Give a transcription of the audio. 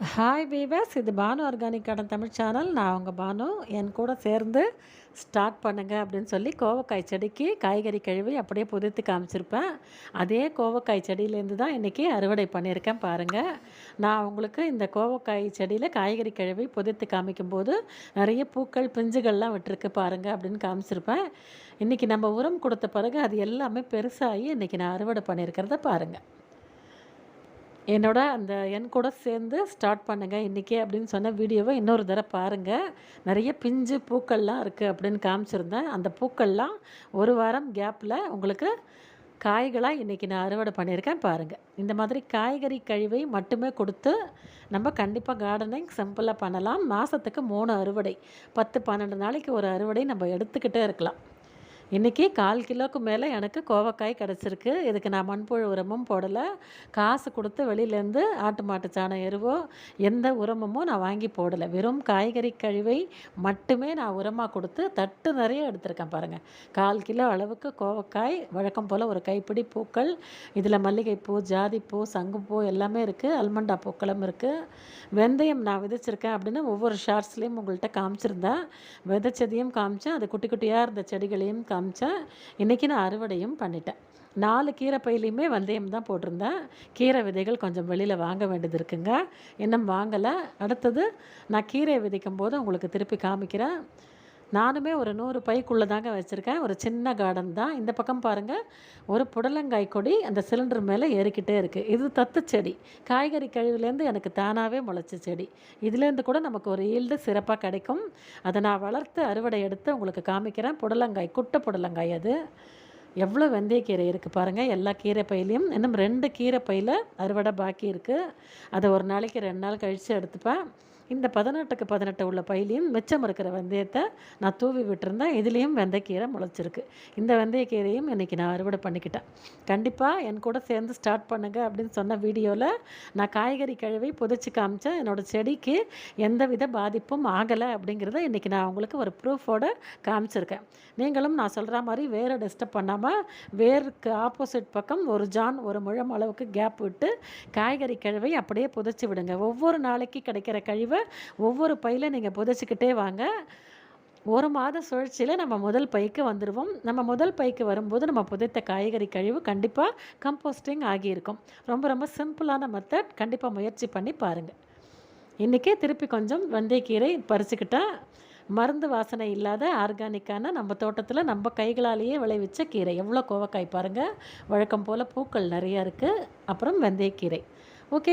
Hi viewers, இது Bhanu organic garden Tamil channel. நான் உங்கள் பானு. என் கூட சேர்ந்து ஸ்டார்ட் பண்ணுங்க அப்படின்னு சொல்லி கோவக்காய் செடிக்கு காய்கறி கழுவி அப்படியே புதைத்து காமிச்சிருப்பேன். அதே கோவக்காய் செடியிலேருந்து தான் இன்றைக்கி அறுவடை பண்ணியிருக்கேன் பாருங்கள். நான் உங்களுக்கு இந்த கோவக்காய் செடியில் காய்கறி கழுவி புதைத்து காமிக்கும்போது நிறைய பூக்கள் பிஞ்சுகள்லாம் விட்டுருக்கு பாருங்கள் அப்படின்னு காமிச்சிருப்பேன். இன்றைக்கி நம்ம உரம் கொடுத்த பிறகு அது எல்லாமே பெருசாகி இன்றைக்கி நான் அறுவடை பண்ணியிருக்கிறத பாருங்கள். என் கூட சேர்ந்து ஸ்டார்ட் பண்ணுங்கள் இன்றைக்கி அப்படின்னு சொன்ன வீடியோவை இன்னொரு தடவை பாருங்கள். நிறைய பிஞ்சு பூக்கள்லாம் இருக்குது அப்படின்னு காமிச்சிருந்தேன். அந்த பூக்கள்லாம் ஒரு வாரம் கேப்பில் உங்களுக்கு காய்களாக இன்றைக்கி நான் அறுவடை பண்ணியிருக்கேன் பாருங்கள். இந்த மாதிரி காய்கறி கழிவை மட்டுமே கொடுத்து நம்ம கண்டிப்பாக கார்டனிங் சிம்பிளாக பண்ணலாம். மாதத்துக்கு 3 அறுவடை, 10-12 நாளைக்கு ஒரு அறுவடை நம்ம எடுத்துக்கிட்டே இருக்கலாம். இன்றைக்கி 1/4 கிலோவுக்கு மேலே எனக்கு கோவக்காய் கிடச்சிருக்கு. இதுக்கு நான் மண்புழு உரமும் போடலை. காசு கொடுத்து வெளியிலேருந்து ஆட்டு மாட்டு சாணம் எருவோ எந்த உரமும் நான் வாங்கி போடலை. வெறும் காய்கறி கழிவை மட்டுமே நான் உரமாக கொடுத்து தட்டு நிறைய எடுத்திருக்கேன் பாருங்கள். 1/4 கிலோ அளவுக்கு கோவக்காய், வழக்கம் போல் ஒரு கைப்பிடி பூக்கள், இதில் மல்லிகைப்பூ, ஜாதிப்பூ, சங்குப்பூ எல்லாமே இருக்குது. அல்மண்டா பூக்களும் இருக்குது. வெந்தயம் நான் விதைச்சிருக்கேன் அப்படின்னு ஒவ்வொரு ஷார்ட்ஸ்லேயும் உங்கள்கிட்ட காமிச்சிருந்தேன். விதைச்சதையும் காமிச்சேன், அது குட்டி குட்டியாக இருந்த செடிகளையும் காமிச்சேன். இன்றைக்கி நான் அறுவடையும் பண்ணிட்டேன். 4 கீரை பையிலையுமே வெந்தயம் தான் போட்டிருந்தேன். கீரை விதைகள் கொஞ்சம் வெளியில் வாங்க வேண்டியது இருக்குங்க. இன்னும் வாங்கலை. அடுத்தது நான் கீரை விதைக்கும் போது உங்களுக்கு திருப்பி காமிக்கிறேன். நானுமே ஒரு 100 பைக்குள்ளே தாங்க வச்சுருக்கேன். ஒரு சின்ன கார்டன் தான். இந்த பக்கம் பாருங்கள், ஒரு புடலங்காய் கொடி அந்த சிலிண்டர் மேலே ஏறிக்கிட்டே இருக்குது. இது தத்து செடி. காய்கறி கழிவுலேருந்து எனக்கு தானாகவே முளைச்ச செடி. இதுலேருந்து கூட நமக்கு ஒரு ஈல்டு சிறப்பாக கிடைக்கும். அதை நான் வளர்த்து அறுவடை எடுத்து உங்களுக்கு காமிக்கிறேன். புடலங்காய், குட்டை புடலங்காய் அது. எவ்வளோ வெந்தயக்கீரை இருக்குது பாருங்கள். எல்லா கீரை பையிலையும் இன்னும் 2 கீரை பையில் அறுவடை பாக்கி இருக்குது. அதை ஒரு நாளைக்கு 2 நாள் கழித்து எடுத்துப்பேன். இந்த 18க்கு 18 உள்ள பையிலையும் மிச்சம் இருக்கிற வெந்தயத்தை நான் தூவி விட்டுருந்தேன். இதுலேயும் வெந்தயக்கீரை முளைச்சிருக்கு. இந்த வெந்தயக்கீரையும் இன்றைக்கி நான் அறுவடை பண்ணிக்கிட்டேன். கண்டிப்பாக என் கூட சேர்ந்து ஸ்டார்ட் பண்ணுங்க அப்படின்னு சொன்ன வீடியோவில் நான் காய்கறி கழுவி புதைச்சி காமிச்சேன். என்னோடய செடிக்கு எந்தவித பாதிப்பும் ஆகலை அப்படிங்கிறத இன்றைக்கி நான் உங்களுக்கு ஒரு ப்ரூஃபோடு காமிச்சிருக்கேன். நீங்களும் நான் சொல்கிற மாதிரி வேரை டிஸ்டர்ப் பண்ணாமல் வேருக்கு ஆப்போசிட் பக்கம் ஒரு ஜான், ஒரு முழம் அளவுக்கு கேப் விட்டு காய்கறி கழிவை அப்படியே புதைச்சி விடுங்க. ஒவ்வொரு நாளைக்கு கிடைக்கிற கழிவை ஒவ்வொரு பையில் நீங்கள் புதைச்சிக்கிட்டே வாங்க. 1 மாத சுழற்சியில் நம்ம முதல் பைக்கு வந்துடுவோம். நம்ம முதல் பைக்கு வரும்போது நம்ம புதைத்த காய்கறி கழிவு கண்டிப்பாக கம்போஸ்டிங் ஆகியிருக்கும். ரொம்ப ரொம்ப சிம்பிளான மெத்தட். கண்டிப்பாக முயற்சி பண்ணி பாருங்கள். இன்றைக்கே திருப்பி கொஞ்சம் வெந்தயக்கீரை பறிச்சுக்கிட்டேன். மருந்து வாசனை இல்லாத ஆர்கானிக்கான நம்ம தோட்டத்தில் நம்ம கைகளாலேயே விளைவிச்ச கீரை. எவ்வளோ கோவக்காய் பாருங்கள். வழக்கம் போல் பூக்கள் நிறையா இருக்குது. அப்புறம் வெந்தயக்கீரை. ஓகே.